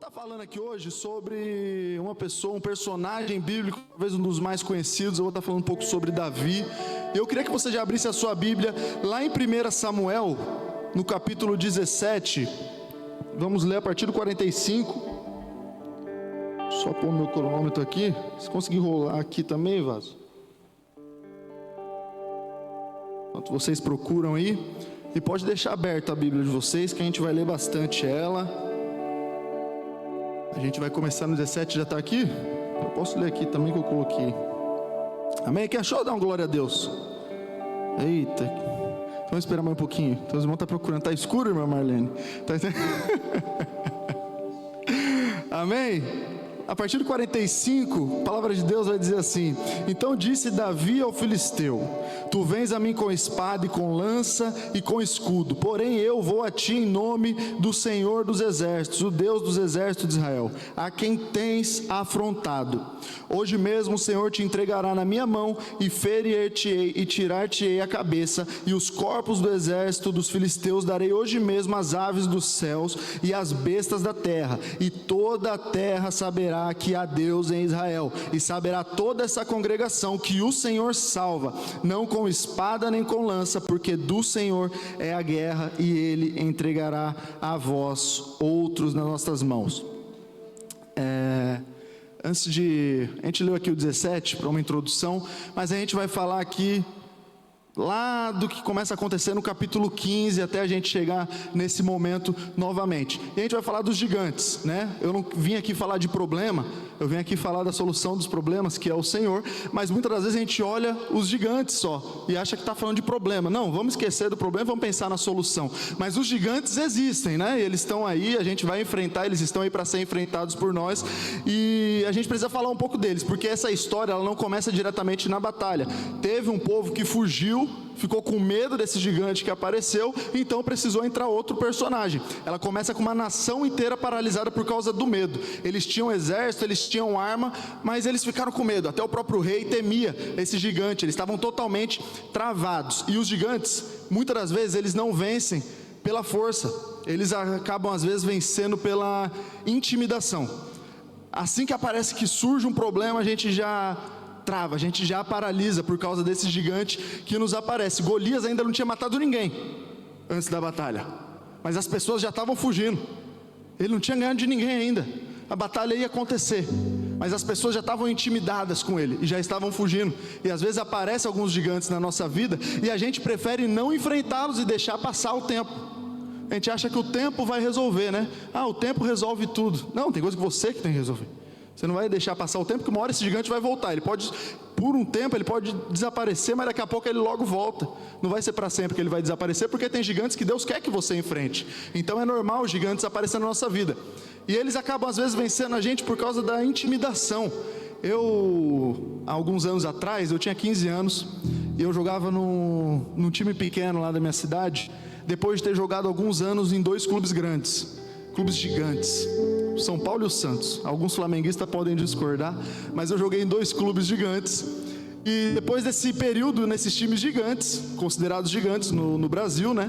estar falando aqui hoje sobre uma pessoa, um personagem bíblico, talvez um dos mais conhecidos. Eu vou estar falando um pouco sobre Davi. Eu queria que você já abrisse a sua Bíblia lá em 1 Samuel, no capítulo 17. Vamos ler a partir do 45. Só pôr meu cronômetro aqui. Se conseguir rolar aqui também, Vaso. Enquanto vocês procuram aí. E pode deixar aberta a Bíblia de vocês, que a gente vai ler bastante ela. A gente vai começar no 17, já está aqui? Eu posso ler aqui também que eu coloquei. Amém? Quem achou? Dá uma glória a Deus. Eita. Então vamos esperar mais um pouquinho. Então os irmãos estão procurando. Está escuro, irmã Marlene? Tá... Amém? A partir do 45, a palavra de Deus vai dizer assim: então disse Davi ao filisteu: tu vens a mim com espada e com lança e com escudo, porém eu vou a ti em nome do Senhor dos exércitos, o Deus dos exércitos de Israel, a quem tens afrontado. Hoje mesmo o Senhor te entregará na minha mão, e ferir-te-ei e tirar-te-ei a cabeça, e os corpos do exército dos filisteus darei hoje mesmo às aves dos céus e às bestas da terra, e toda a terra saberá que há Deus em Israel, e saberá toda essa congregação que o Senhor salva, não com espada nem com lança, porque do Senhor é a guerra, e Ele entregará a vós outros nas nossas mãos. A gente leu aqui o 17 para uma introdução, mas a gente vai falar aqui lá do que começa a acontecer no capítulo 15, até a gente chegar nesse momento novamente. E a gente vai falar dos gigantes, né? Eu não vim aqui falar de problema, eu vim aqui falar da solução dos problemas, que é o Senhor. Mas muitas das vezes a gente olha os gigantes só e acha que está falando de problema. Não, vamos esquecer do problema, vamos pensar na solução. Mas os gigantes existem, né? Eles estão aí, a gente vai enfrentar, eles estão aí para ser enfrentados por nós. E a gente precisa falar um pouco deles, porque essa história ela não começa diretamente na batalha. Teve um povo que fugiu, ficou com medo desse gigante que apareceu, então precisou entrar outro personagem. Ela começa com uma nação inteira paralisada por causa do medo. Eles tinham exército, eles tinham arma, mas eles ficaram com medo. Até o próprio rei temia esse gigante. Eles estavam totalmente travados. E os gigantes, muitas das vezes, eles não vencem pela força. Eles acabam às vezes vencendo pela intimidação. Assim que aparece que surge um problema, a gente já trava, a gente já paralisa por causa desse gigante que nos aparece. Golias ainda não tinha matado ninguém antes da batalha, mas as pessoas já estavam fugindo. Ele não tinha ganhado de ninguém ainda. A batalha ia acontecer, mas as pessoas já estavam intimidadas com ele e já estavam fugindo. E às vezes aparecem alguns gigantes na nossa vida e a gente prefere não enfrentá-los e deixar passar o tempo. A gente acha que o tempo vai resolver, né? O tempo resolve tudo. Não, tem coisa que você que tem que resolver. Você não vai deixar passar o tempo, porque uma hora esse gigante vai voltar. Ele pode, por um tempo, ele pode desaparecer, mas daqui a pouco ele logo volta. Não vai ser para sempre que ele vai desaparecer, porque tem gigantes que Deus quer que você enfrente. Então é normal os gigantes aparecerem na nossa vida. E eles acabam às vezes vencendo a gente por causa da intimidação. Há alguns anos atrás, eu tinha 15 anos, e eu jogava num time pequeno lá da minha cidade, depois de ter jogado alguns anos em 2 clubes grandes, clubes gigantes, São Paulo e o Santos. Alguns flamenguistas podem discordar, mas eu joguei em 2 clubes gigantes. E depois desse período nesses times gigantes, considerados gigantes no Brasil, né?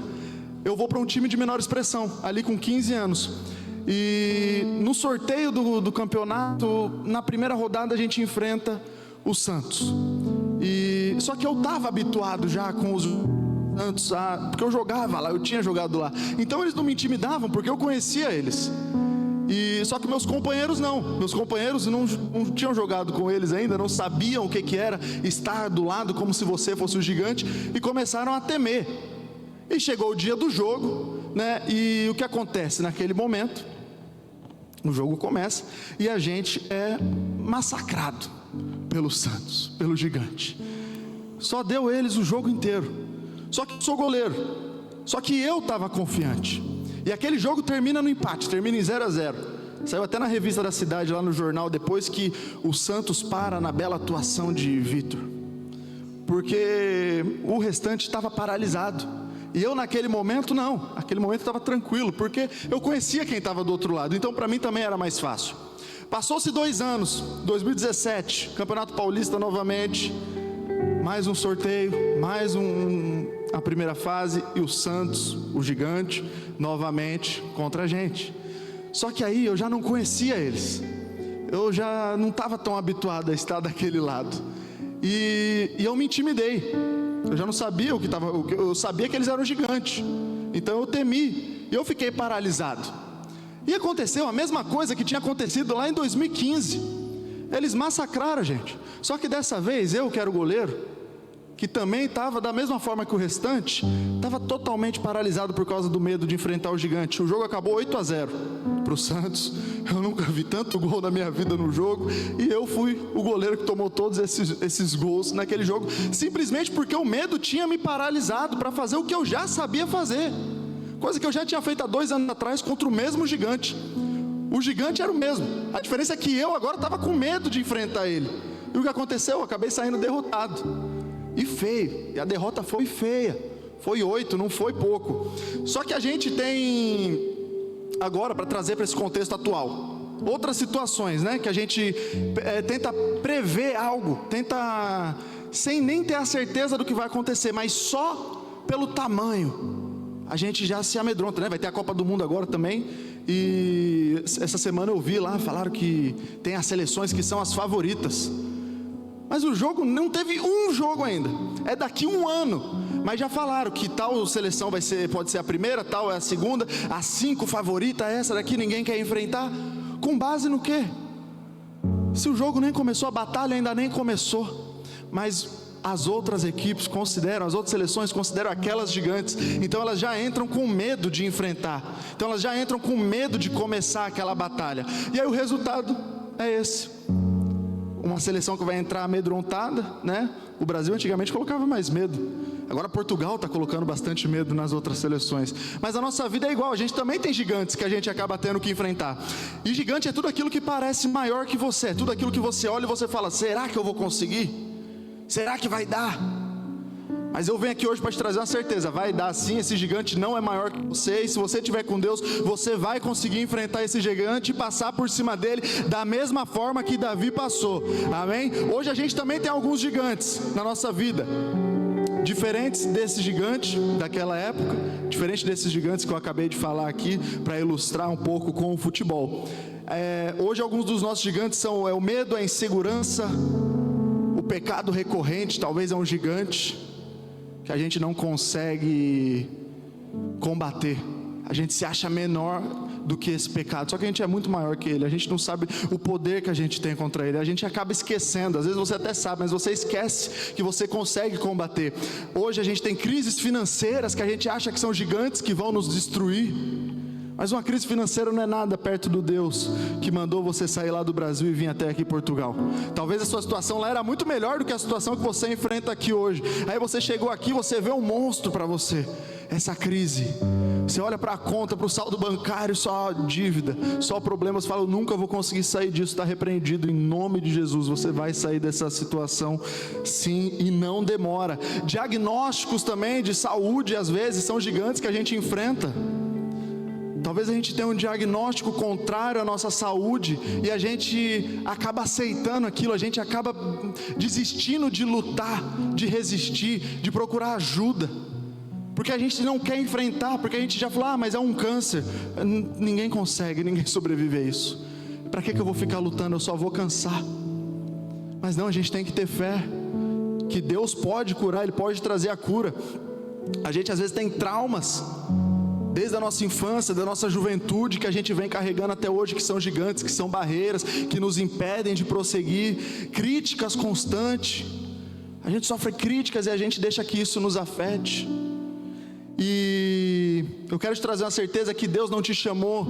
Eu vou para um time de menor expressão, ali com 15 anos. E no sorteio do campeonato, na primeira rodada a gente enfrenta o Santos. Só que eu estava habituado já com os Santos, porque eu jogava lá, eu tinha jogado lá. Então eles não me intimidavam, porque eu conhecia eles. Só que meus companheiros não tinham jogado com eles ainda, não sabiam o que era estar do lado como se você fosse o gigante, e começaram a temer. E chegou o dia do jogo, né? E o que acontece naquele momento? O jogo começa e a gente é massacrado pelo Santos, pelo gigante. Só deu eles o jogo inteiro. Só que eu sou goleiro, só que eu estava confiante. E aquele jogo termina no empate, termina em 0-0. Saiu até na revista da cidade, lá no jornal, depois que o Santos para na bela atuação de Vitor, porque o restante estava paralisado. E eu naquele momento não, naquele momento estava tranquilo, porque eu conhecia quem estava do outro lado, então para mim também era mais fácil. Passou-se 2 anos, 2017, Campeonato Paulista novamente, mais um sorteio, a primeira fase, e o Santos, o gigante, novamente contra a gente. Só que aí eu já não conhecia eles, eu já não estava tão habituado a estar daquele lado, e eu me intimidei. Eu já não sabia eu sabia que eles eram gigantes, então eu temi, e eu fiquei paralisado. E aconteceu a mesma coisa que tinha acontecido lá em 2015, eles massacraram a gente. Só que dessa vez, eu que era o goleiro, que também estava da mesma forma que o restante, estava totalmente paralisado por causa do medo de enfrentar o gigante. O jogo acabou 8-0 para o Santos. Eu nunca vi tanto gol na minha vida no jogo, e eu fui o goleiro que tomou todos esses gols naquele jogo, simplesmente porque o medo tinha me paralisado para fazer o que eu já sabia fazer, coisa que eu já tinha feito há 2 anos atrás contra o mesmo gigante. O gigante era o mesmo, a diferença é que eu agora estava com medo de enfrentar ele. E o que aconteceu? Eu acabei saindo derrotado, e feio, e a derrota foi feia, foi 8, não foi pouco. Só que a gente tem agora, para trazer para esse contexto atual, outras situações, né, que a gente tenta prever algo, tenta, sem nem ter a certeza do que vai acontecer, mas só pelo tamanho, a gente já se amedronta, né? Vai ter a Copa do Mundo agora também, e essa semana eu vi lá, falaram que tem as seleções que são as favoritas, mas o jogo não teve um jogo ainda, é daqui 1 ano, mas já falaram que tal seleção pode ser a primeira, tal é a segunda, a 5 favorita, essa daqui ninguém quer enfrentar. Com base no quê? Se o jogo nem começou, a batalha ainda nem começou, mas as outras equipes consideram, as outras seleções consideram aquelas gigantes, então elas já entram com medo de enfrentar, então elas já entram com medo de começar aquela batalha, e aí o resultado é esse. Uma seleção que vai entrar amedrontada, né? O Brasil antigamente colocava mais medo, agora Portugal está colocando bastante medo nas outras seleções. Mas a nossa vida é igual, a gente também tem gigantes que a gente acaba tendo que enfrentar. E gigante é tudo aquilo que parece maior que você, é tudo aquilo que você olha e você fala: será que eu vou conseguir? Será que vai dar? Mas eu venho aqui hoje para te trazer uma certeza: vai dar sim, esse gigante não é maior que você, e se você estiver com Deus, você vai conseguir enfrentar esse gigante e passar por cima dele da mesma forma que Davi passou, amém? Hoje a gente também tem alguns gigantes na nossa vida, diferentes desse gigante daquela época, diferente desses gigantes que eu acabei de falar aqui, para ilustrar um pouco com o futebol. Hoje alguns dos nossos gigantes são o medo, a insegurança, o pecado recorrente, talvez é um gigante que a gente não consegue combater. A gente se acha menor do que esse pecado, só que a gente é muito maior que ele. A gente não sabe o poder que a gente tem contra ele, a gente acaba esquecendo. Às vezes você até sabe, mas você esquece que você consegue combater. Hoje a gente tem crises financeiras que a gente acha que são gigantes que vão nos destruir, mas uma crise financeira não é nada perto do Deus que mandou você sair lá do Brasil e vir até aqui Portugal. Talvez a sua situação lá era muito melhor do que a situação que você enfrenta aqui hoje. Aí você chegou aqui, você vê um monstro para você, essa crise. Você olha para a conta, para o saldo bancário, só dívida, só problemas. Fala: eu nunca vou conseguir sair disso. Está repreendido em nome de Jesus. Você vai sair dessa situação sim, e não demora. Diagnósticos também de saúde às vezes são gigantes que a gente enfrenta. Talvez a gente tenha um diagnóstico contrário à nossa saúde, e a gente acaba aceitando aquilo, a gente acaba desistindo de lutar, de resistir, de procurar ajuda, porque a gente não quer enfrentar, porque a gente já falou: mas é um câncer, ninguém consegue, ninguém sobrevive a isso, para que eu vou ficar lutando, eu só vou cansar. Mas não, a gente tem que ter fé, que Deus pode curar, Ele pode trazer a cura. A gente às vezes tem traumas, desde a nossa infância, da nossa juventude, que a gente vem carregando até hoje, que são gigantes, que são barreiras, que nos impedem de prosseguir. Críticas constantes, a gente sofre críticas e a gente deixa que isso nos afete. E eu quero te trazer uma certeza que Deus não te chamou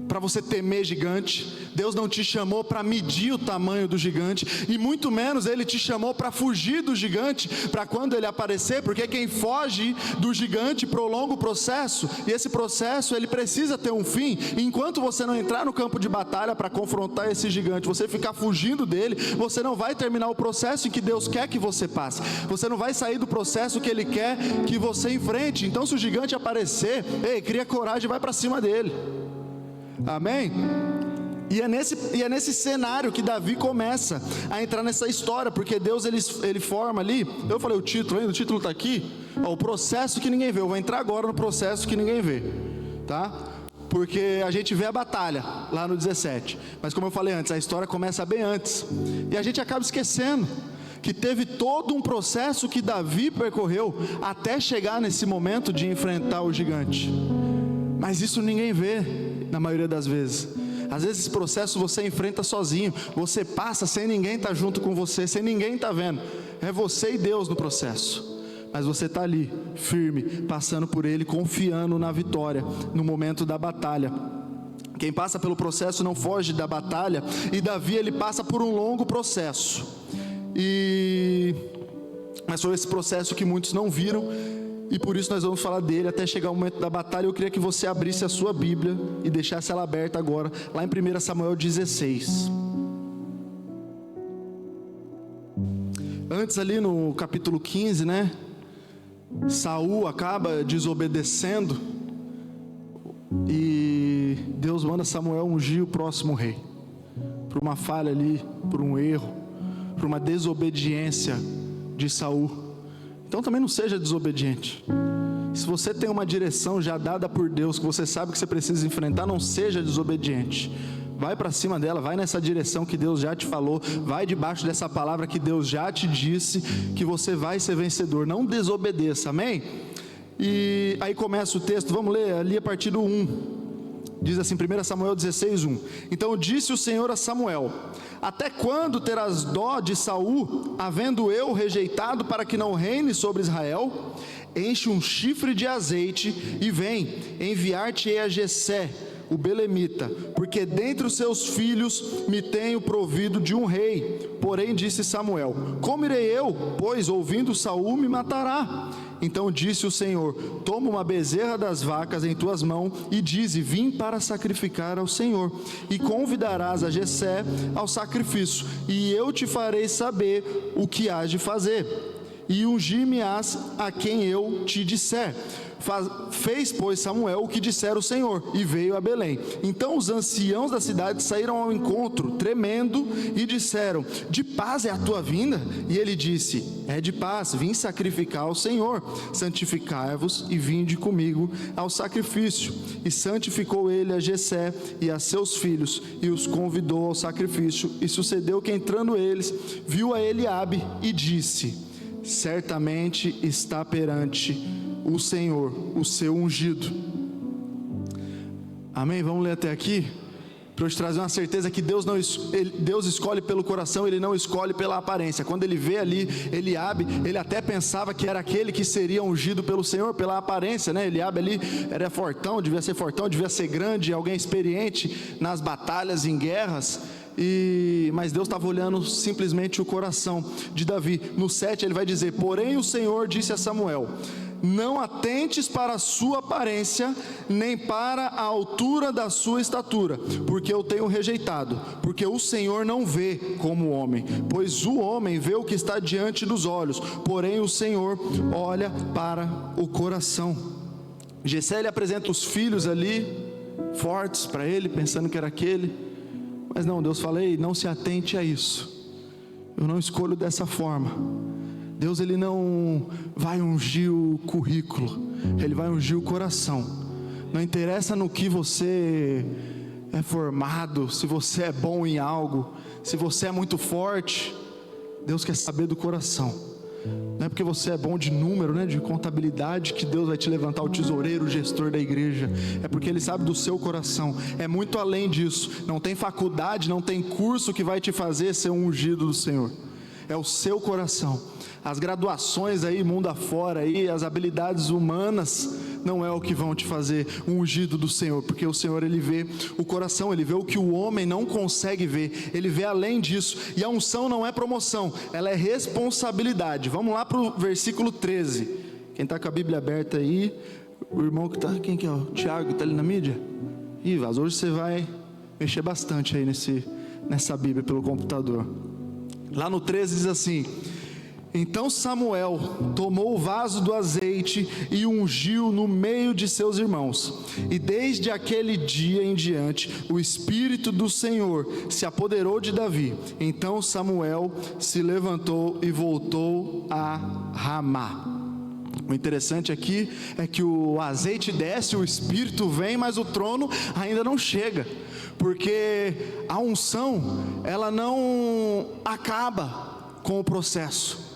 para você temer gigante, Deus não te chamou para medir o tamanho do gigante, e muito menos Ele te chamou para fugir do gigante, para quando ele aparecer, porque quem foge do gigante prolonga o processo, e esse processo ele precisa ter um fim. Enquanto você não entrar no campo de batalha para confrontar esse gigante, você ficar fugindo dele, você não vai terminar o processo em que Deus quer que você passe, você não vai sair do processo que Ele quer que você enfrente. Então se o gigante aparecer, cria coragem e vai para cima dele. Amém? E é nesse cenário que Davi começa a entrar nessa história, porque Deus ele forma ali. Eu falei o título ainda, o título está aqui, o processo que ninguém vê. Eu vou entrar agora no processo que ninguém vê, tá? porque a gente vê a batalha lá no 17, mas como eu falei antes, a história começa bem antes, e a gente acaba esquecendo que teve todo um processo que Davi percorreu até chegar nesse momento de enfrentar o gigante. Mas isso ninguém vê na maioria das vezes. Às vezes esse processo você enfrenta sozinho, você passa sem ninguém estar junto com você, sem ninguém estar vendo. É você e Deus no processo. Mas você está ali, firme, passando por ele, confiando na vitória, no momento da batalha. Quem passa pelo processo não foge da batalha, e Davi ele passa por um longo processo. Mas foi esse processo que muitos não viram, e por isso nós vamos falar dele até chegar o momento da batalha. Eu queria que você abrisse a sua Bíblia e deixasse ela aberta agora, lá em 1 Samuel 16. Antes ali no capítulo 15, né? Saul acaba desobedecendo, e Deus manda Samuel ungir o próximo rei, por uma falha ali, por um erro, por uma desobediência de Saul. Então também não seja desobediente. Se você tem uma direção já dada por Deus, que você sabe que você precisa enfrentar, não seja desobediente. Vai para cima dela, vai nessa direção que Deus já te falou, vai debaixo dessa palavra que Deus já te disse, que você vai ser vencedor. Não desobedeça, amém? E aí começa o texto, vamos ler ali a partir do 1. Diz assim, 1 Samuel 16, 1. Então disse o Senhor a Samuel: até quando terás dó de Saul, havendo eu rejeitado para que não reine sobre Israel? Enche um chifre de azeite e vem, enviar-te-ei a Jessé, o belemita, porque dentre os seus filhos me tenho provido de um rei. Porém disse Samuel: como irei eu, pois ouvindo Saul me matará? Então disse o Senhor: toma uma bezerra das vacas em tuas mãos e dize: vim para sacrificar ao Senhor, e convidarás a Jessé ao sacrifício, e eu te farei saber o que hás de fazer, e ungir-me-ás a quem eu te disser. Fez, pois, Samuel o que dissera o Senhor, e veio a Belém. Então os anciãos da cidade saíram ao encontro, tremendo, e disseram: de paz é a tua vinda? E ele disse: é de paz, vim sacrificar ao Senhor. Santificai-vos e vinde comigo ao sacrifício. E santificou ele a Jessé e a seus filhos, e os convidou ao sacrifício. E sucedeu que, entrando eles, viu a Eliabe e disse: certamente está perante o Senhor, o seu ungido. Amém? Vamos ler até aqui, para eu te trazer uma certeza que Deus escolhe pelo coração, Ele não escolhe pela aparência. Quando Ele vê ali Eliabe, Ele até pensava que era aquele que seria ungido pelo Senhor, pela aparência, né? Eliabe ali era fortão, devia ser grande, alguém experiente nas batalhas, em guerras. Mas Deus estava olhando simplesmente o coração de Davi. No 7 ele vai dizer: porém o Senhor disse a Samuel: não atentes para a sua aparência, nem para a altura da sua estatura, porque eu tenho rejeitado, porque o Senhor não vê como o homem, pois o homem vê o que está diante dos olhos, porém o Senhor olha para o coração. Jessé ele apresenta os filhos ali, fortes para ele, pensando que era aquele. Mas não, Deus fala: ei, não se atente a isso, eu não escolho dessa forma. Deus ele não vai ungir o currículo, Ele vai ungir o coração. Não interessa no que você é formado, se você é bom em algo, se você é muito forte. Deus quer saber do coração. Não é porque você é bom de número, né, de contabilidade, que Deus vai te levantar o tesoureiro, o gestor da igreja. É porque Ele sabe do seu coração. É muito além disso. Não tem faculdade, não tem curso que vai te fazer ser um ungido do Senhor. É o seu coração. As graduações aí, mundo afora aí, as habilidades humanas, não é o que vão te fazer um ungido do Senhor, porque o Senhor ele vê o coração, Ele vê o que o homem não consegue ver, Ele vê além disso. E a unção não é promoção, ela é responsabilidade. Vamos lá para o versículo 13. Quem está com a Bíblia aberta aí, o irmão que está, quem que é? O Tiago que está ali na mídia? Ih, Vaz, hoje você vai mexer bastante aí nessa Bíblia pelo computador. Lá no 13 diz assim: então Samuel tomou o vaso do azeite e ungiu no meio de seus irmãos. E desde aquele dia em diante, o Espírito do Senhor se apoderou de Davi. Então Samuel se levantou e voltou a Ramá. O interessante aqui é que o azeite desce, o Espírito vem, mas o trono ainda não chega, porque a unção, ela não acaba com o processo,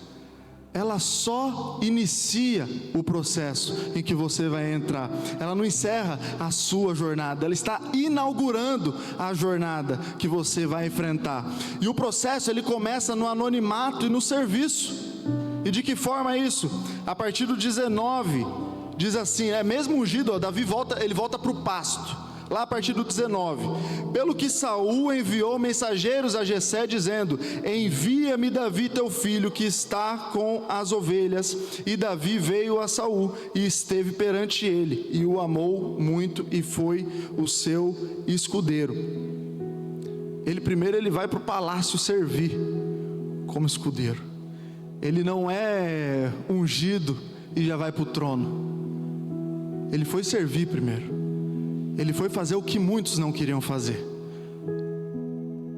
ela só inicia o processo em que você vai entrar. Ela não encerra a sua jornada, ela está inaugurando a jornada que você vai enfrentar. E o processo, ele começa no anonimato e no serviço. E de que forma é isso? A partir do 19, diz assim, mesmo ungido, Davi ele volta para o pasto, lá a partir do 19, pelo que Saul enviou mensageiros a Jessé, dizendo, envia-me Davi teu filho, que está com as ovelhas. E Davi veio a Saul, e esteve perante ele, e o amou muito, e foi o seu escudeiro. Ele vai para o palácio servir, como escudeiro. Ele não é ungido e já vai para o trono. Ele foi servir primeiro. Ele foi fazer o que muitos não queriam fazer.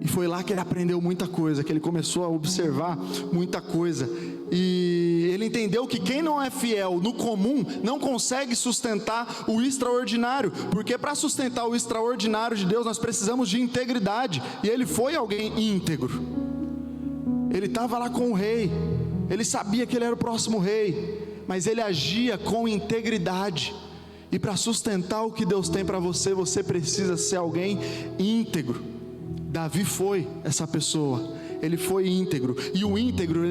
E foi lá que ele aprendeu muita coisa, que ele começou a observar muita coisa. E ele entendeu que quem não é fiel no comum não consegue sustentar o extraordinário, porque para sustentar o extraordinário de Deus nós precisamos de integridade. E ele foi alguém íntegro. Ele estava lá com o rei. Ele sabia que ele era o próximo rei, mas ele agia com integridade. E para sustentar o que Deus tem para você, você precisa ser alguém íntegro. Davi foi essa pessoa, ele foi íntegro. E o íntegro,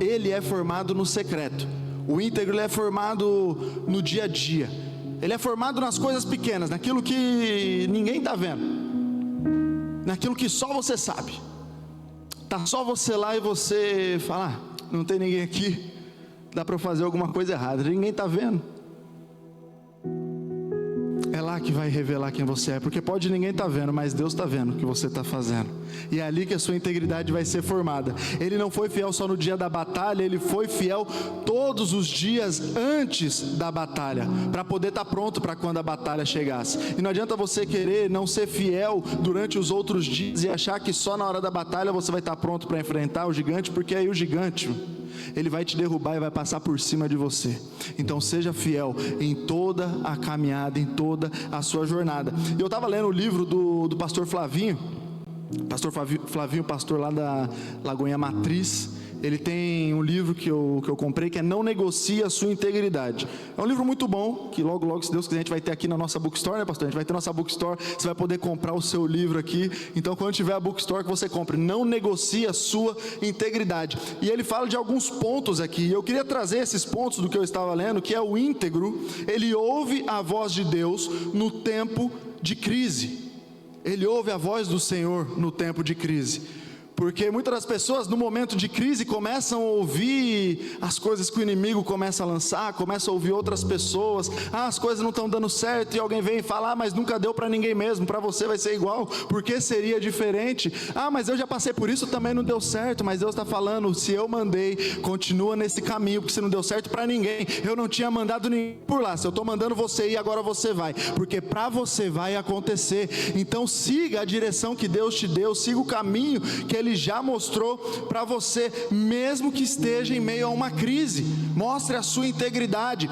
ele é formado no secreto. O íntegro, ele é formado no dia a dia. Ele é formado nas coisas pequenas, naquilo que ninguém está vendo, naquilo que só você sabe. Está só você lá e você fala, não tem ninguém aqui, dá para fazer alguma coisa errada, ninguém está vendo. É lá que vai revelar quem você é, porque pode ninguém estar vendo, mas Deus está vendo o que você está fazendo. E é ali que a sua integridade vai ser formada. Ele não foi fiel só no dia da batalha, ele foi fiel todos os dias antes da batalha, para poder estar pronto para quando a batalha chegasse. E não adianta você querer não ser fiel durante os outros dias e achar que só na hora da batalha você vai estar pronto para enfrentar o gigante, porque aí o gigante, ele vai te derrubar e vai passar por cima de você. Então seja fiel em toda a caminhada, em toda a sua jornada. E eu estava lendo o livro do pastor Flavinho, pastor lá da Lagoinha Matriz. Ele tem um livro que eu comprei, que é Não Negocie a Sua Integridade. É um livro muito bom, que logo, se Deus quiser, a gente vai ter aqui na nossa bookstore, né, pastor? A gente vai ter nossa bookstore, você vai poder comprar o seu livro aqui. Então, quando tiver a bookstore, que você compre. Não negocie a sua integridade. E ele fala de alguns pontos aqui. E eu queria trazer esses pontos do que eu estava lendo, que é o íntegro, ele ouve a voz de Deus no tempo de crise. Ele ouve a voz do Senhor no tempo de crise. Porque muitas das pessoas no momento de crise começam a ouvir as coisas que o inimigo começa a lançar, começa a ouvir outras pessoas, as coisas não estão dando certo, e alguém vem e fala, mas nunca deu para ninguém mesmo, para você vai ser igual, porque seria diferente? Mas eu já passei por isso, também não deu certo. Mas Deus está falando, se eu mandei, continua nesse caminho, porque se não deu certo para ninguém, eu não tinha mandado ninguém por lá, se eu estou mandando você ir, agora você vai, porque para você vai acontecer. Então siga a direção que Deus te deu, siga o caminho que Ele já mostrou para você, mesmo que esteja em meio a uma crise. Mostre a sua integridade.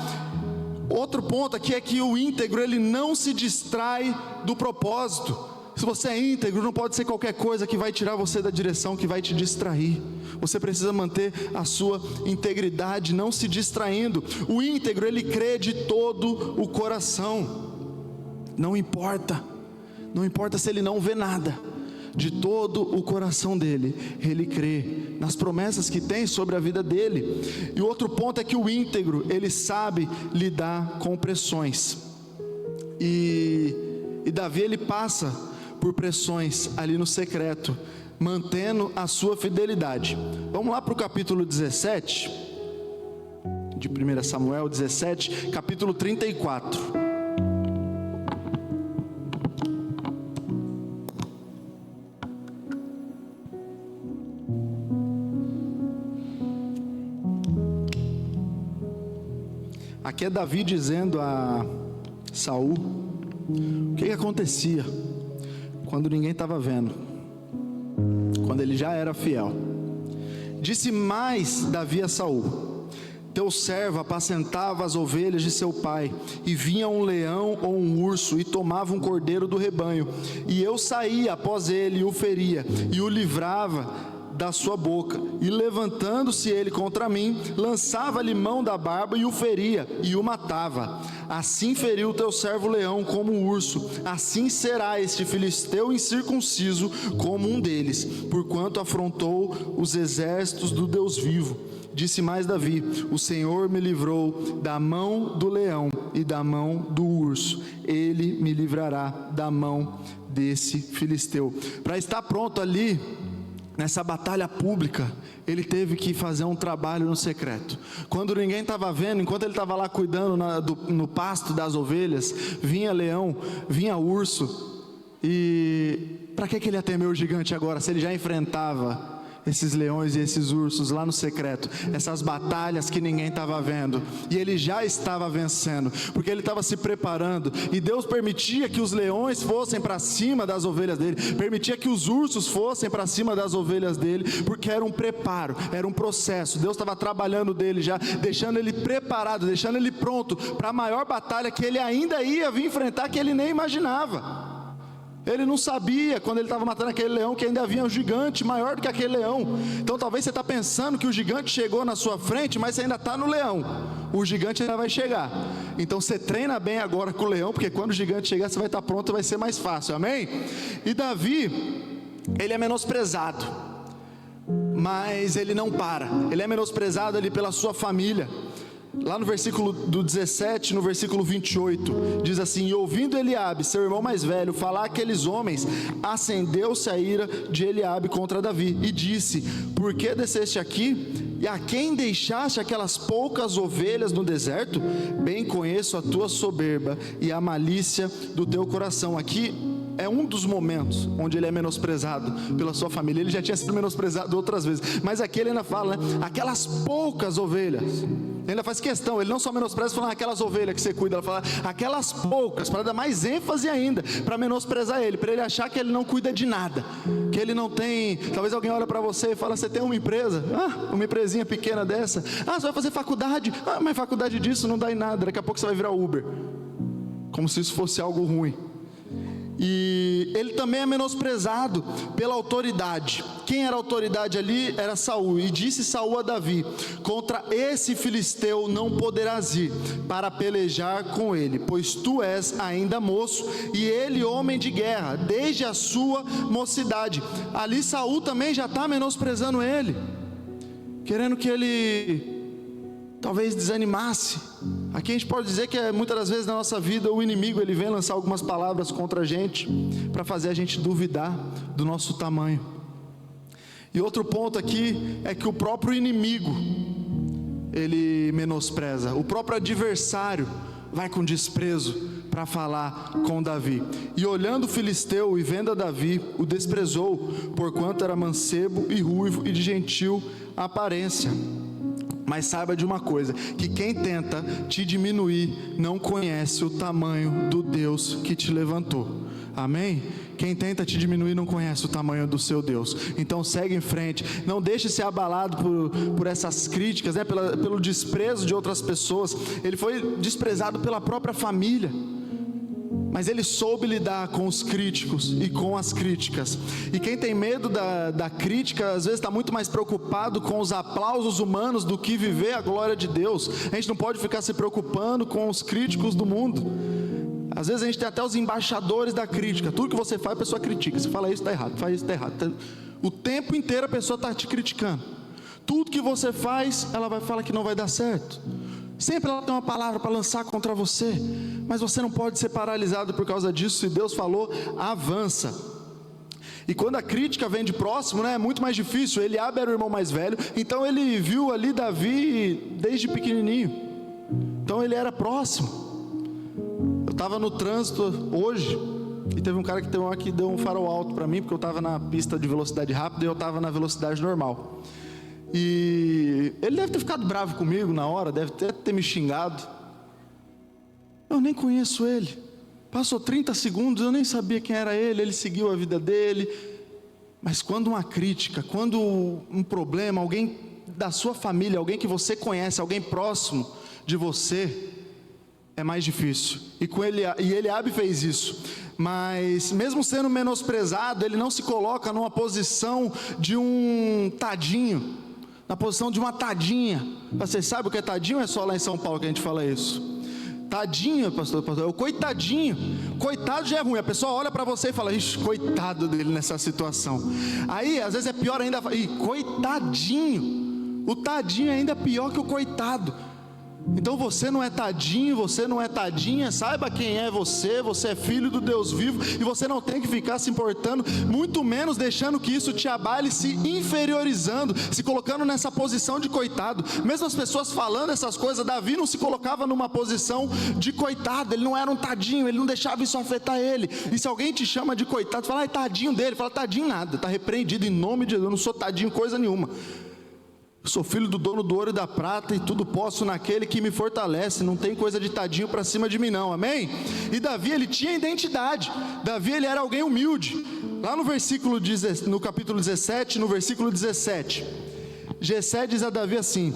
Outro ponto aqui é que o íntegro, ele não se distrai do propósito. Se você é íntegro, não pode ser qualquer coisa que vai tirar você da direção, que vai te distrair. Você precisa manter a sua integridade, não se distraindo. O íntegro, ele crê de todo o coração. Não importa se ele não vê nada. De todo o coração dele, ele crê nas promessas que tem sobre a vida dele. E o outro ponto é que o íntegro, ele sabe lidar com pressões. E Davi, ele passa por pressões ali no secreto, mantendo a sua fidelidade. Vamos lá para o capítulo 17, de 1 Samuel 17, capítulo 34. Aqui é Davi dizendo a Saul o que acontecia quando ninguém estava vendo, quando ele já era fiel. Disse mais Davi a Saul: teu servo apacentava as ovelhas de seu pai, e vinha um leão ou um urso, e tomava um cordeiro do rebanho, e eu saía após ele, e o feria, e o livrava da sua boca, e levantando-se ele contra mim, lançava-lhe mão da barba, e o feria, e o matava. Assim feriu o teu servo leão como o urso, assim será este filisteu incircunciso como um deles, porquanto afrontou os exércitos do Deus vivo. Disse mais Davi: o Senhor me livrou da mão do leão e da mão do urso, ele me livrará da mão desse filisteu. Para estar pronto ali nessa batalha pública, ele teve que fazer um trabalho no secreto. Quando ninguém estava vendo, enquanto ele estava lá cuidando no pasto das ovelhas, vinha leão, vinha urso. E para que ele ia temer o gigante agora, se ele já enfrentava esses leões e esses ursos lá no secreto, essas batalhas que ninguém estava vendo, e ele já estava vencendo, porque ele estava se preparando, e Deus permitia que os leões fossem para cima das ovelhas dele, permitia que os ursos fossem para cima das ovelhas dele, porque era um preparo, era um processo. Deus estava trabalhando dele já, deixando ele preparado, deixando ele pronto para a maior batalha que ele ainda ia vir enfrentar, que ele nem imaginava. Ele não sabia, quando ele estava matando aquele leão, que ainda havia um gigante maior do que aquele leão. Então talvez você está pensando que o gigante chegou na sua frente, mas você ainda está no leão. O gigante ainda vai chegar. Então você treina bem agora com o leão, porque quando o gigante chegar, você vai estar pronto e vai ser mais fácil, amém? E Davi, ele é menosprezado, mas ele não para. Ele é menosprezado ali pela sua família. Lá no versículo do 17, no versículo 28, diz assim: e ouvindo Eliabe, seu irmão mais velho, falar aqueles homens, acendeu-se a ira de Eliabe contra Davi, e disse: por que desceste aqui? E a quem deixaste aquelas poucas ovelhas no deserto? Bem conheço a tua soberba e a malícia do teu coração. Aqui é um dos momentos onde ele é menosprezado pela sua família. Ele já tinha sido menosprezado outras vezes, mas aqui ele ainda fala, né? Aquelas poucas ovelhas. Ele ainda faz questão, ele não só menospreza falando aquelas ovelhas que você cuida, ele fala aquelas poucas, para dar mais ênfase ainda, para menosprezar ele, para ele achar que ele não cuida de nada, que ele não tem. Talvez alguém olha para você e fala: você tem uma empresa? Uma empresinha pequena dessa? Você vai fazer faculdade? Mas faculdade disso não dá em nada, daqui a pouco você vai virar Uber, como se isso fosse algo ruim. E ele também é menosprezado pela autoridade. Quem era a autoridade ali? Era Saul. E disse Saul a Davi: contra esse filisteu não poderás ir para pelejar com ele, pois tu és ainda moço, e ele homem de guerra, desde a sua mocidade. Ali Saul também já está menosprezando ele, querendo que ele talvez desanimasse. Aqui a gente pode dizer que muitas das vezes na nossa vida o inimigo ele vem lançar algumas palavras contra a gente, para fazer a gente duvidar do nosso tamanho. E outro ponto aqui é que o próprio inimigo ele menospreza, o próprio adversário vai com desprezo para falar com Davi. E olhando o filisteu e vendo a Davi, o desprezou, porquanto era mancebo e ruivo e de gentil aparência. Mas saiba de uma coisa, que quem tenta te diminuir não conhece o tamanho do Deus que te levantou. Amém? Quem tenta te diminuir não conhece o tamanho do seu Deus. Então segue em frente, não deixe ser abalado por essas críticas, né? pelo desprezo de outras pessoas. Ele foi desprezado pela própria família, mas ele soube lidar com os críticos e com as críticas. E quem tem medo da crítica, às vezes está muito mais preocupado com os aplausos humanos do que viver a glória de Deus. A gente não pode ficar se preocupando com os críticos do mundo. Às vezes a gente tem até os embaixadores da crítica. Tudo que você faz, a pessoa critica. Você fala isso está errado, faz isso está errado. O tempo inteiro a pessoa está te criticando. Tudo que você faz, ela vai falar que não vai dar certo. Sempre ela tem uma palavra para lançar contra você, mas você não pode ser paralisado por causa disso. Se Deus falou, avança. E quando a crítica vem de próximo, né, é muito mais difícil. Eliabe era o irmão mais velho, então ele viu ali Davi desde pequenininho, então ele era próximo. Eu estava no trânsito hoje, e teve um cara que deu um farol alto para mim, porque eu estava na pista de velocidade rápida e eu estava na velocidade normal. E ele deve ter ficado bravo comigo na hora, deve ter me xingado. Eu nem conheço ele. Passou 30 segundos, eu nem sabia quem era ele. Ele seguiu a vida dele. Mas quando uma crítica, quando um problema, alguém da sua família, alguém que você conhece, alguém próximo de você, é mais difícil. E Eliabe fez isso. Mas mesmo sendo menosprezado, ele não se coloca numa posição de um tadinho, na posição de uma tadinha. Você sabe o que é tadinho? É só lá em São Paulo que a gente fala isso. Tadinho, pastor, o coitadinho. Coitado já é ruim. A pessoa olha para você e fala: ixi, coitado dele nessa situação. Aí, às vezes é pior ainda, coitadinho. O tadinho é ainda pior que o coitado. Então você não é tadinho, você não é tadinha. Saiba quem é você. Você é filho do Deus vivo, e você não tem que ficar se importando, muito menos deixando que isso te abale, se inferiorizando, se colocando nessa posição de coitado. Mesmo as pessoas falando essas coisas, Davi não se colocava numa posição de coitado. Ele não era um tadinho, ele não deixava isso afetar ele. E se alguém te chama de coitado, fala: ai, tadinho dele. Fala: tadinho nada, está repreendido em nome de Deus. Eu não sou tadinho coisa nenhuma. Eu sou filho do dono do ouro e da prata, e tudo posso naquele que me fortalece. Não tem coisa de tadinho para cima de mim não, amém? E Davi, ele tinha identidade. Davi, ele era alguém humilde. Lá no capítulo 17, no versículo 17, Jessé diz a Davi assim: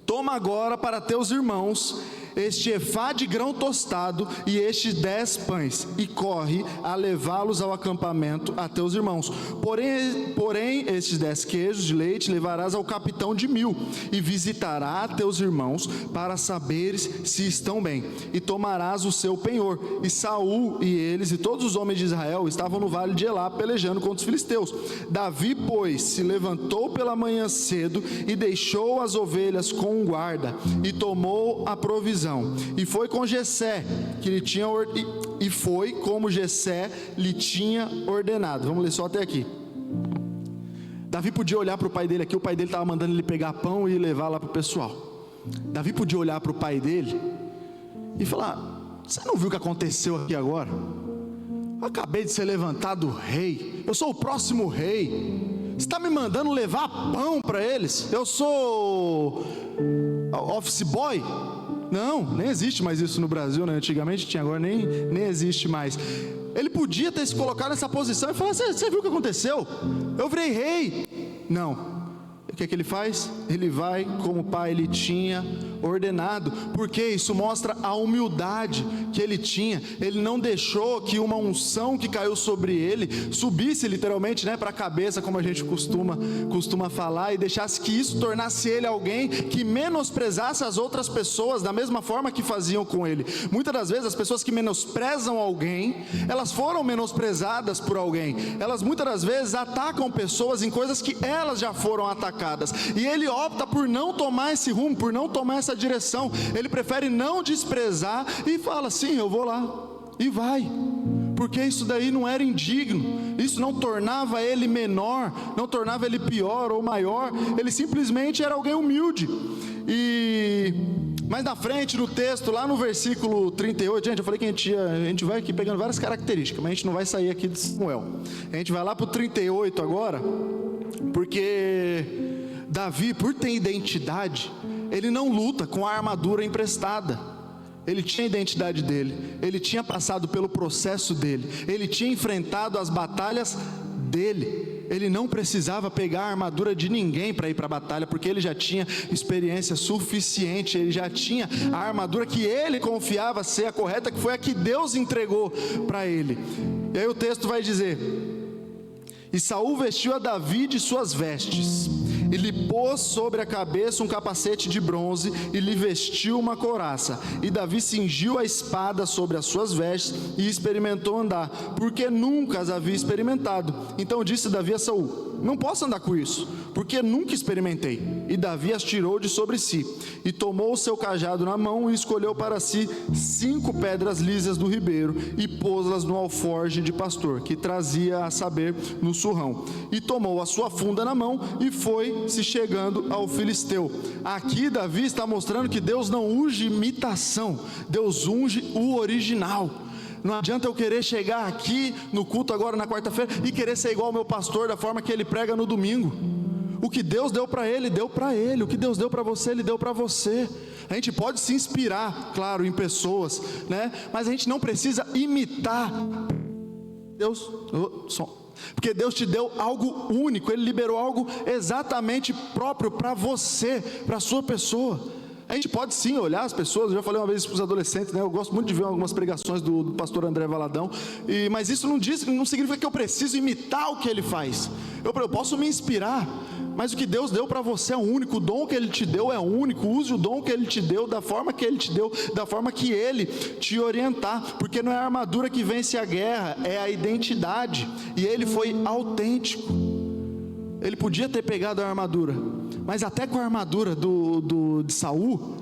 toma agora para teus irmãos este efá de grão tostado e estes 10 pães, e corre a levá-los ao acampamento a teus irmãos. Porém estes 10 queijos de leite levarás ao capitão de 1000, e visitará teus irmãos para saberes se estão bem, e tomarás o seu penhor. E Saul e eles e todos os homens de Israel estavam no vale de Elá pelejando contra os filisteus. Davi, pois, se levantou pela manhã cedo e deixou as ovelhas com um guarda, e tomou a provisão, e foi com Jessé que lhe tinha e foi como Jessé lhe tinha ordenado. Vamos ler só até aqui. Davi podia olhar para o pai dele aqui. O pai dele estava mandando ele pegar pão e levar lá para o pessoal. Davi podia olhar para o pai dele e falar: você não viu o que aconteceu aqui agora? Eu acabei de ser levantado rei, eu sou o próximo rei. Você está me mandando levar pão para eles? Eu sou office boy? Não, nem existe mais isso no Brasil, né? Antigamente tinha, agora nem existe mais. Ele podia ter se colocado nessa posição e falar: você viu o que aconteceu? Eu virei rei. Não. O que é que ele faz? Ele vai como o pai lhe tinha ordenado, porque isso mostra a humildade que ele tinha. Ele não deixou que uma unção que caiu sobre ele subisse literalmente, né, para a cabeça, como a gente costuma falar, e deixasse que isso tornasse ele alguém que menosprezasse as outras pessoas da mesma forma que faziam com ele. Muitas das vezes as pessoas que menosprezam alguém, elas foram menosprezadas por alguém. Elas muitas das vezes atacam pessoas em coisas que elas já foram atacadas, e ele opta por não tomar esse rumo, por não tomar essa direção. Ele prefere não desprezar e fala: sim, eu vou lá, e vai, porque isso daí não era indigno, isso não tornava ele menor, não tornava ele pior ou maior. Ele simplesmente era alguém humilde. E mais na frente no texto, lá no versículo 38, gente, eu falei que a gente vai aqui pegando várias características, mas a gente não vai sair aqui de Samuel. A gente vai lá para o 38 agora, porque Davi, por ter identidade, ele não luta com a armadura emprestada. Ele tinha a identidade dele, ele tinha passado pelo processo dele, ele tinha enfrentado as batalhas dele. Ele não precisava pegar a armadura de ninguém para ir para a batalha, porque ele já tinha experiência suficiente. Ele já tinha a armadura que ele confiava ser a correta, que foi a que Deus entregou para ele. E aí o texto vai dizer: e Saul vestiu a Davi de suas vestes, e lhe pôs sobre a cabeça um capacete de bronze, e lhe vestiu uma couraça. E Davi cingiu a espada sobre as suas vestes, e experimentou andar, porque nunca as havia experimentado. Então disse Davi a Saul: não posso andar com isso, porque nunca experimentei. E Davi as tirou de sobre si, e tomou o seu cajado na mão, e escolheu para si 5 pedras lisas do ribeiro, e pôs-las no alforje de pastor, que trazia, a saber, no surrão. E tomou a sua funda na mão, e foi se chegando ao filisteu. Aqui Davi está mostrando que Deus não unge imitação, Deus unge o original. Não adianta eu querer chegar aqui no culto agora na quarta-feira e querer ser igual ao meu pastor da forma que ele prega no domingo. O que Deus deu para ele, deu para ele. O que Deus deu para você, ele deu para você. A gente pode se inspirar, claro, em pessoas, né? Mas a gente não precisa imitar Porque Deus te deu algo único, Ele liberou algo exatamente próprio para você, para a sua pessoa. A gente pode sim olhar as pessoas, eu já falei uma vez para os adolescentes, né? Eu gosto muito de ver algumas pregações do pastor André Valadão, mas isso não significa que eu preciso imitar o que ele faz. Eu posso me inspirar, mas o que Deus deu para você é único, o dom que Ele te deu é único. Use o dom que Ele te deu, da forma que Ele te deu, da forma que Ele te orientar, porque não é a armadura que vence a guerra, é a identidade. E Ele foi autêntico. Ele podia ter pegado a armadura, mas até com a armadura de Saul,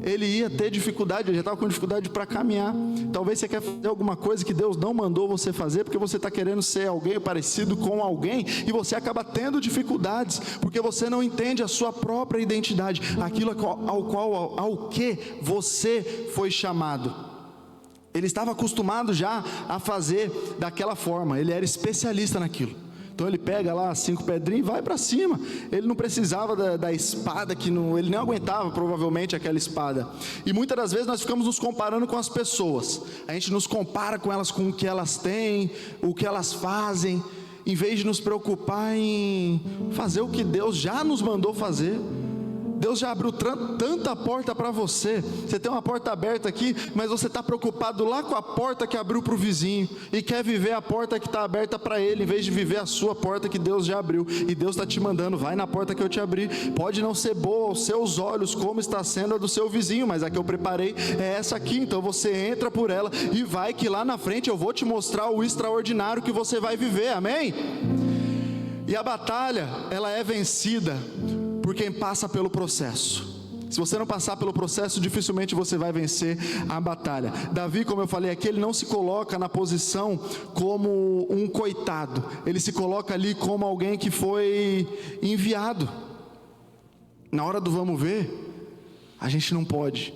ele ia ter dificuldade, ele já estava com dificuldade para caminhar. Talvez você quer fazer alguma coisa que Deus não mandou você fazer, porque você está querendo ser alguém parecido com alguém, e você acaba tendo dificuldades, porque você não entende a sua própria identidade, aquilo ao que você foi chamado. Ele estava acostumado já a fazer daquela forma, ele era especialista naquilo. Então ele pega lá 5 pedrinhas e vai para cima. Ele não precisava da espada, ele nem aguentava provavelmente aquela espada. E muitas das vezes nós ficamos nos comparando com as pessoas. A gente nos compara com elas, com o que elas têm, o que elas fazem, em vez de nos preocupar em fazer o que Deus já nos mandou fazer. Deus já abriu tanta porta para você. Você tem uma porta aberta aqui, mas você está preocupado lá com a porta que abriu para o vizinho, e quer viver a porta que está aberta para ele, em vez de viver a sua porta que Deus já abriu. E Deus está te mandando: vai na porta que eu te abri. Pode não ser boa aos seus olhos, como está sendo a do seu vizinho, mas a que eu preparei é essa aqui. Então você entra por ela e vai, que lá na frente eu vou te mostrar o extraordinário que você vai viver. Amém? E a batalha, ela é vencida por quem passa pelo processo. Se você não passar pelo processo, dificilmente você vai vencer a batalha. Davi, como eu falei aqui, ele não se coloca na posição como um coitado. Ele se coloca ali como alguém que foi enviado. Na hora do vamos ver, a gente não pode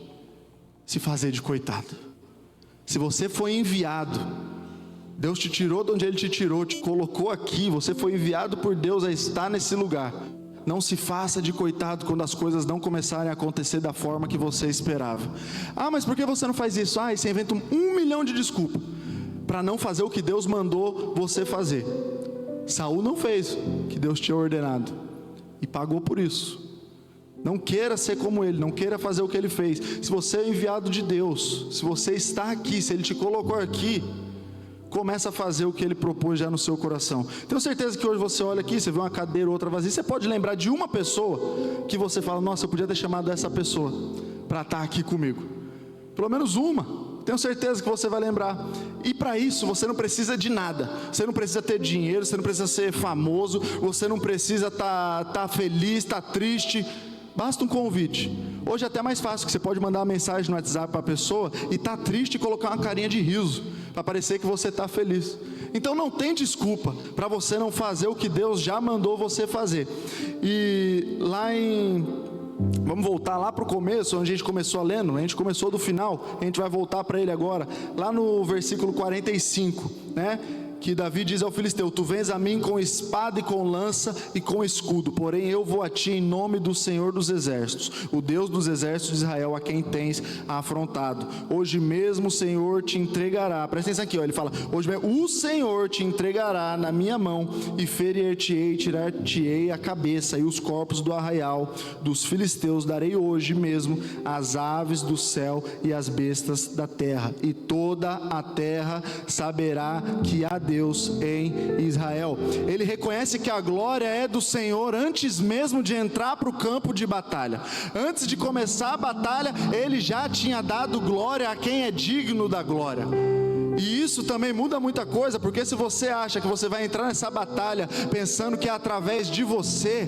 se fazer de coitado. Se você foi enviado, Deus te tirou de onde Ele te tirou, te colocou aqui, você foi enviado por Deus a estar nesse lugar. Não se faça de coitado quando as coisas não começarem a acontecer da forma que você esperava. Ah, mas por que você não faz isso? Ah, e você inventa 1 milhão de desculpas para não fazer o que Deus mandou você fazer. Saul não fez o que Deus tinha ordenado e pagou por isso. Não queira ser como ele, não queira fazer o que ele fez. Se você é enviado de Deus, se você está aqui, se Ele te colocou aqui, começa a fazer o que Ele propôs já no seu coração. Tenho certeza que hoje você olha aqui, você vê uma cadeira, outra vazia, você pode lembrar de uma pessoa que você fala: nossa, eu podia ter chamado essa pessoa para estar aqui comigo. Pelo menos uma, tenho certeza que você vai lembrar. E para isso você não precisa de nada. Você não precisa ter dinheiro, você não precisa ser famoso, você não precisa estar feliz, estar triste. Basta um convite. Hoje é até mais fácil, que você pode mandar uma mensagem no WhatsApp para a pessoa e estar triste e colocar uma carinha de riso, para parecer que você está feliz. Então não tem desculpa para você não fazer o que Deus já mandou você fazer. E vamos voltar lá para o começo, onde a gente começou lendo. A gente começou do final, a gente vai voltar para ele agora. Lá no versículo 45, né? Que Davi diz ao filisteu: tu vens a mim com espada e com lança e com escudo, porém eu vou a ti em nome do Senhor dos exércitos, o Deus dos exércitos de Israel, a quem tens afrontado. Hoje mesmo o Senhor te entregará. Presta atenção aqui, ó, ele fala: hoje mesmo o Senhor te entregará na minha mão, e ferir-te-ei, tirar-te-ei a cabeça e os corpos do arraial dos filisteus darei hoje mesmo às aves do céu e às bestas da terra, e toda a terra saberá que há Deus em Israel. Ele reconhece que a glória é do Senhor antes mesmo de entrar para o campo de batalha. Antes de começar a batalha, ele já tinha dado glória a quem é digno da glória. E isso também muda muita coisa, porque se você acha que você vai entrar nessa batalha pensando que é através de você,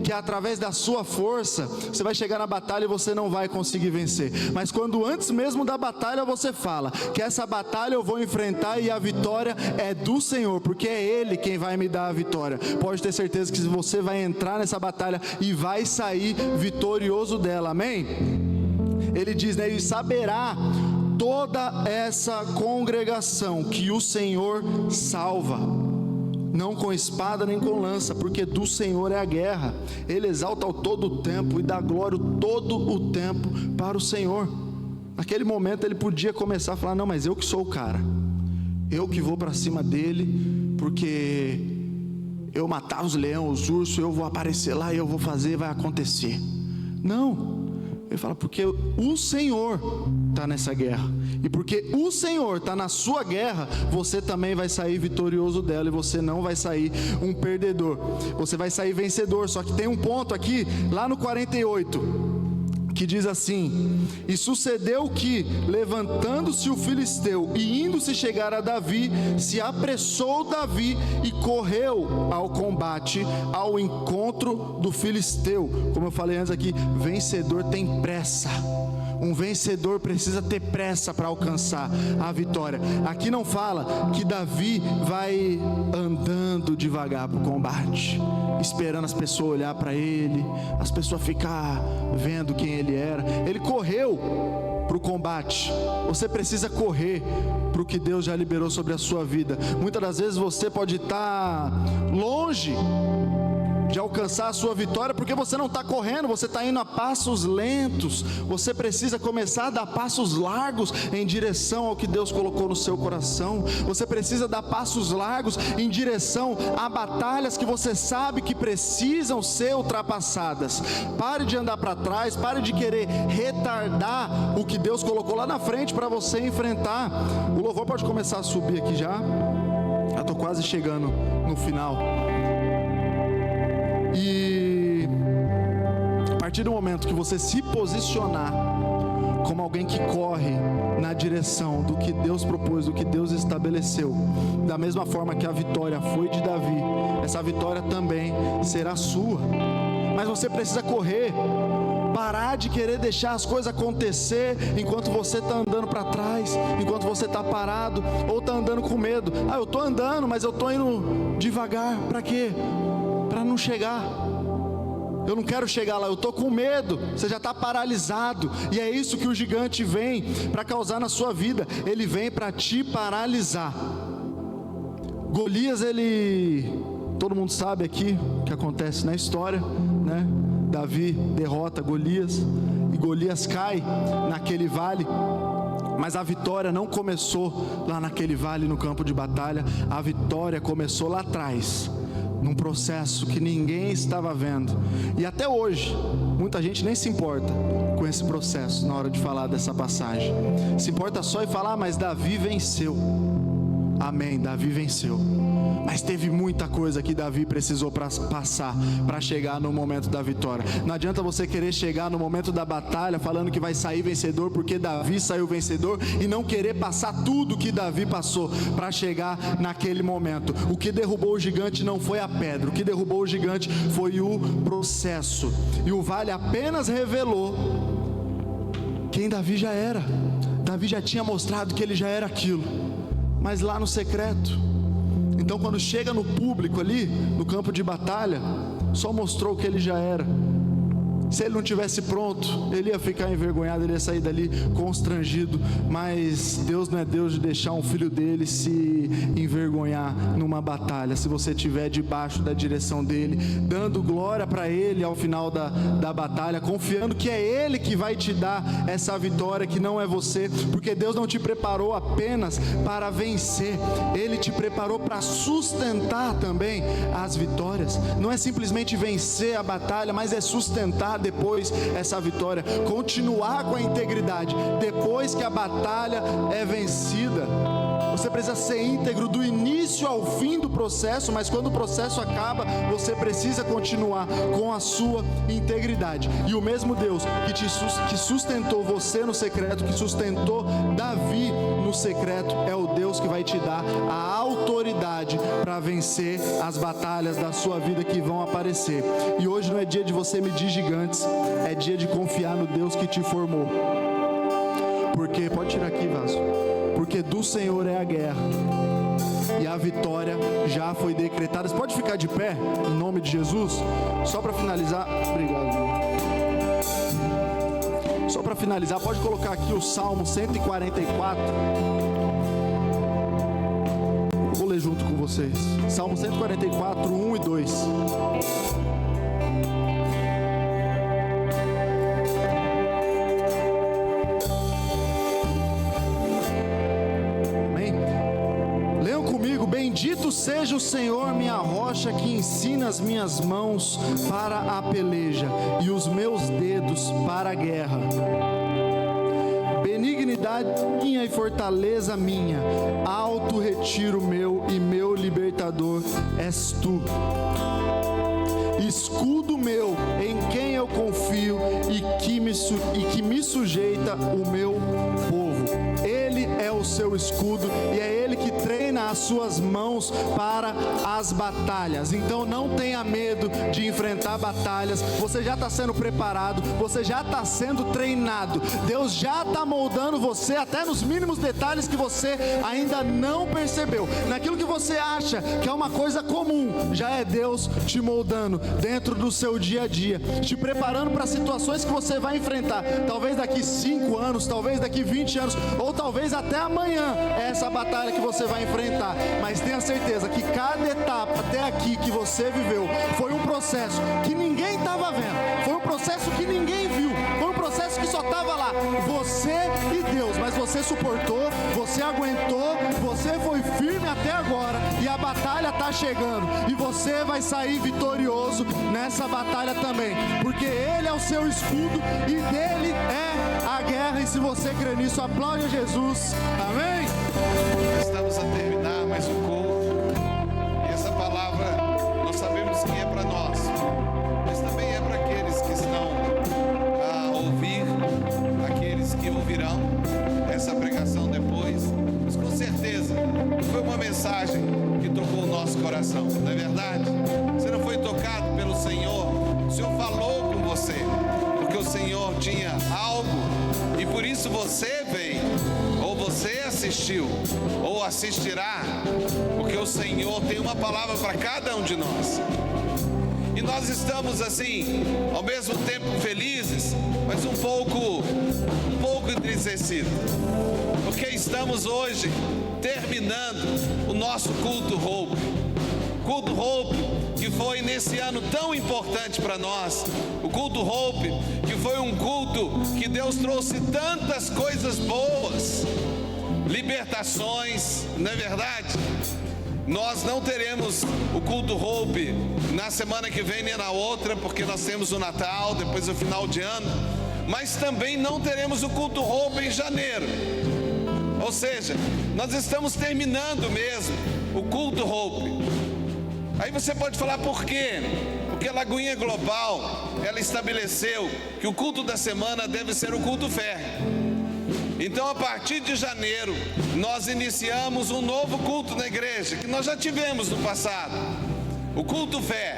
que é através da sua força, você vai chegar na batalha e você não vai conseguir vencer. Mas quando antes mesmo da batalha você fala que essa batalha eu vou enfrentar e a vitória é do Senhor, porque é Ele quem vai me dar a vitória, pode ter certeza que você vai entrar nessa batalha e vai sair vitorioso dela. Amém? Ele diz, né, e saberá toda essa congregação que o Senhor salva, não com espada nem com lança, porque do Senhor é a guerra. Ele exalta ao todo o tempo e dá glória todo o tempo para o Senhor. Naquele momento ele podia começar a falar: não, mas eu que sou o cara, eu que vou para cima dele, porque eu matar os leões, os ursos, eu vou aparecer lá e eu vou fazer, vai acontecer. Não, ele fala, porque o Senhor está nessa guerra, e porque o Senhor está na sua guerra, você também vai sair vitorioso dela, e você não vai sair um perdedor, você vai sair vencedor. Só que tem um ponto aqui, lá no 48, que diz assim: e sucedeu que, levantando-se o filisteu e indo-se chegar a Davi, se apressou Davi e correu ao combate, ao encontro do filisteu. Como eu falei antes aqui, vencedor tem pressa. Um vencedor precisa ter pressa para alcançar a vitória. Aqui não fala que Davi vai andando devagar para o combate, esperando as pessoas olhar para ele, as pessoas ficar vendo quem ele era. Ele correu para o combate. Você precisa correr para o que Deus já liberou sobre a sua vida. Muitas das vezes você pode estar longe de alcançar a sua vitória, porque você não está correndo, você está indo a passos lentos. Você precisa começar a dar passos largos em direção ao que Deus colocou no seu coração. Você precisa dar passos largos em direção a batalhas que você sabe que precisam ser ultrapassadas. Pare de andar para trás, pare de querer retardar o que Deus colocou lá na frente para você enfrentar. O louvor pode começar a subir aqui já estou quase chegando no final. E a partir do momento que você se posicionar como alguém que corre na direção do que Deus propôs, do que Deus estabeleceu, da mesma forma que a vitória foi de Davi, essa vitória também será sua. Mas você precisa correr, parar de querer deixar as coisas acontecer enquanto você está andando para trás, enquanto você está parado ou está andando com medo. Eu estou andando, mas eu estou indo devagar. Para quê? Para não chegar. Eu não quero chegar lá, eu estou com medo. Você já está paralisado. E é isso que o gigante vem para causar na sua vida. Ele vem para te paralisar. Golias, todo mundo sabe aqui o que acontece na história, né? Davi derrota Golias e Golias cai naquele vale. Mas a vitória não começou lá naquele vale, no campo de batalha. A vitória começou lá atrás, num processo que ninguém estava vendo. E até hoje, muita gente nem se importa com esse processo na hora de falar dessa passagem. Se importa só em falar, mas Davi venceu. Amém, Davi venceu. Mas teve muita coisa que Davi precisou passar para chegar no momento da vitória. Não adianta você querer chegar no momento da batalha falando que vai sair vencedor porque Davi saiu vencedor e não querer passar tudo que Davi passou para chegar naquele momento. O que derrubou o gigante não foi a pedra, o que derrubou o gigante foi o processo. E o vale apenas revelou quem Davi já era. Davi já tinha mostrado que ele já era aquilo, mas lá no secreto. Então quando chega no público ali, no campo de batalha, só mostrou o que ele já era. Se ele não tivesse pronto, ele ia ficar envergonhado, ele ia sair dali constrangido. Mas Deus não é Deus de deixar um filho dele se envergonhar numa batalha. Se você estiver debaixo da direção dele, dando glória para ele ao final da batalha, confiando que é ele que vai te dar essa vitória, que não é você, porque Deus não te preparou apenas para vencer, Ele te preparou para sustentar também as vitórias. Não é simplesmente vencer a batalha, mas é sustentar depois essa vitória, continuar com a integridade depois que a batalha é vencida. Você precisa ser íntegro do início ao fim do processo, mas quando o processo acaba, você precisa continuar com a sua integridade. E o mesmo Deus que sustentou você no secreto, que sustentou Davi no secreto, é o Deus que vai te dar a autoridade para vencer as batalhas da sua vida que vão aparecer. E hoje não é dia de você medir gigantes, é dia de confiar no Deus que te formou. Porque, pode tirar aqui, vaso. Porque do Senhor é a guerra e a vitória já foi decretada. Você pode ficar de pé, em nome de Jesus? Só para finalizar, obrigado. Só para finalizar, pode colocar aqui o Salmo 144. Vou ler junto com vocês. Salmo 144, 1 e 2. Bendito seja o Senhor, minha rocha, que ensina as minhas mãos para a peleja e os meus dedos para a guerra. Benignidade minha e fortaleza minha, alto retiro meu e meu libertador és tu. Escudo meu, em quem eu confio e que me sujeita o meu povo. Ele é o seu escudo e é Ele que treina as suas mãos para as batalhas. Então não tenha medo de enfrentar batalhas. Você já está sendo preparado, você já está sendo treinado. Deus já está moldando você até nos mínimos detalhes que você ainda não percebeu. Naquilo que você acha que é uma coisa comum, já é Deus te moldando dentro do seu dia a dia, te preparando para situações que você vai enfrentar, talvez daqui 5 anos, talvez daqui 20 anos, ou talvez até amanhã, é essa batalha que você vai enfrentar. Mas tenha certeza que cada etapa até aqui que você viveu, foi um processo que ninguém estava vendo, foi um processo que ninguém viu, foi um processo que só estava lá, você e Deus, mas você suportou, você aguentou, você foi firme até agora, e a batalha está chegando, e você vai sair vitorioso nessa batalha também, porque Ele é o seu escudo e dele é a guerra. E se você crê nisso, aplaude a Jesus. Amém? Estamos a terminar mais um culto, e essa palavra nós sabemos que é para nós, mas também é para aqueles que estão a ouvir, aqueles que ouvirão essa pregação depois. Mas com certeza foi uma mensagem que tocou o nosso coração, não é verdade? Você não foi tocado pelo Senhor, o Senhor falou com você, porque o Senhor tinha algo, e por isso você veio, ou você assistiu, ou assistirá, porque o Senhor tem uma palavra para cada um de nós. E nós estamos assim, ao mesmo tempo felizes, mas um pouco entristecidos, porque estamos hoje terminando o nosso culto Hope. Culto Hope, que foi nesse ano tão importante para nós. O culto Hope, que foi um culto que Deus trouxe tantas coisas boas, libertações, não é verdade? Nós não teremos o culto Hope na semana que vem nem na outra, porque nós temos o Natal, depois o final de ano, mas também não teremos o culto Hope em janeiro. Ou seja, nós estamos terminando mesmo o culto Hope. Aí você pode falar por quê? Porque a Lagoinha Global, ela estabeleceu que o culto da semana deve ser o culto fé. Então, a partir de janeiro, nós iniciamos um novo culto na igreja, que nós já tivemos no passado, o culto fé.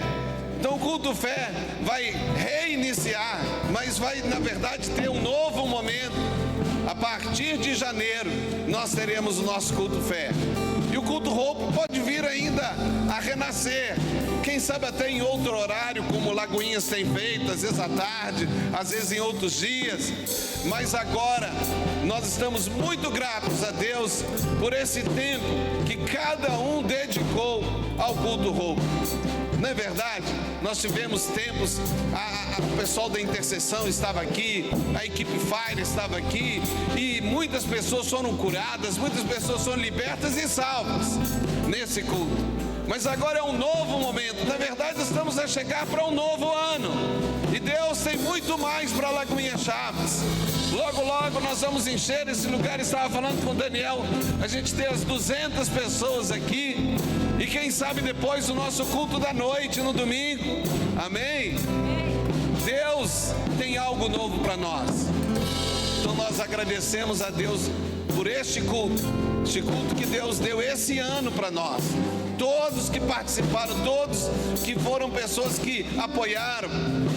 Então, o culto fé vai reiniciar, mas vai, na verdade, ter um novo momento. A partir de janeiro, nós teremos o nosso culto fé. E o culto Hope pode vir ainda a renascer, quem sabe até em outro horário, como Lagoinhas tem feito, às vezes à tarde, às vezes em outros dias. Mas agora, nós estamos muito gratos a Deus por esse tempo que cada um dedicou ao culto Hope. Não é verdade? Nós tivemos tempos, o pessoal da intercessão estava aqui, a equipe Fire estava aqui, e muitas pessoas foram curadas, muitas pessoas foram libertas e salvas nesse culto. Mas agora é um novo momento, na verdade estamos a chegar para um novo ano, e Deus tem muito mais para Lagoinha Chaves. Logo, logo nós vamos encher esse lugar. Estava falando com o Daniel, a gente tem as 200 pessoas aqui, e quem sabe depois o nosso culto da noite no domingo. Amém? Deus tem algo novo para nós. Então nós agradecemos a Deus por este culto que Deus deu esse ano para nós. Todos que participaram, todos que foram pessoas que apoiaram,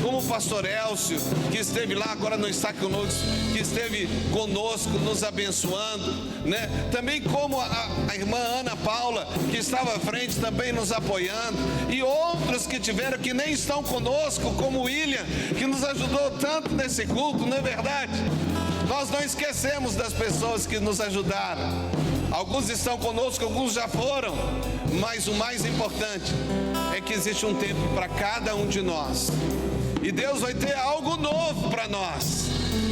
como o pastor Elcio, que esteve lá, agora não está conosco, que esteve conosco, nos abençoando, né? Também como a irmã Ana Paula, que estava à frente, também nos apoiando, e outros que tiveram, que nem estão conosco, como o William, que nos ajudou tanto nesse culto, não é verdade? Nós não esquecemos das pessoas que nos ajudaram. Alguns estão conosco, alguns já foram, mas o mais importante é que existe um tempo para cada um de nós, e Deus vai ter algo novo para nós,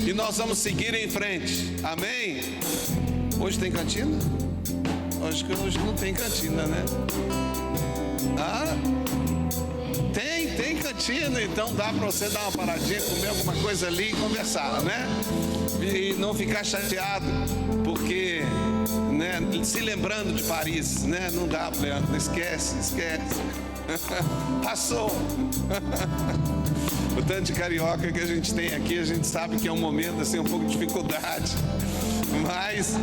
e nós vamos seguir em frente. Amém? Hoje tem cantina? Acho que hoje não tem cantina, né? Ah, tem cantina, então dá para você dar uma paradinha, comer alguma coisa ali e conversar, né? E não ficar chateado, porque, né, se lembrando de Paris, né? Não dá, Leandro, esquece. Passou. O tanto de carioca que a gente tem aqui, a gente sabe que é um momento assim, um pouco de dificuldade, mas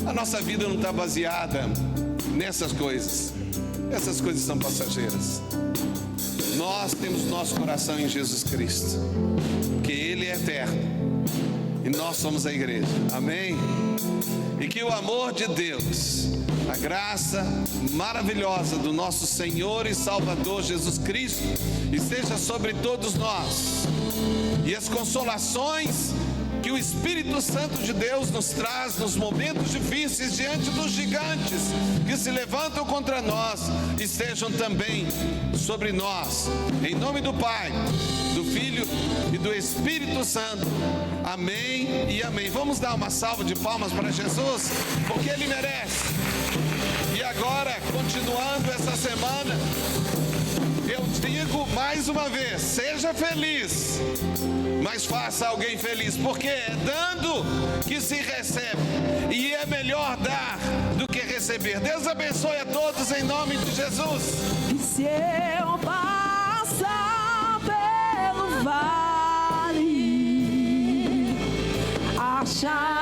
a nossa vida não está baseada nessas coisas. Essas coisas são passageiras. Nós temos nosso coração em Jesus Cristo, que Ele é eterno e nós somos a igreja, amém? E que o amor de Deus, a graça maravilhosa do nosso Senhor e Salvador Jesus Cristo esteja sobre todos nós, e as consolações que o Espírito Santo de Deus nos traz nos momentos difíceis diante dos gigantes que se levantam contra nós, estejam também sobre nós, em nome do Pai, do Filho e do Espírito Santo, amém e amém. Vamos dar uma salva de palmas para Jesus, porque Ele merece. E agora, continuando essa semana, eu digo mais uma vez, seja feliz, mas faça alguém feliz, porque é dando que se recebe, e é melhor dar do que receber. Deus abençoe a todos em nome de Jesus. E se eu passar pelo vale, achar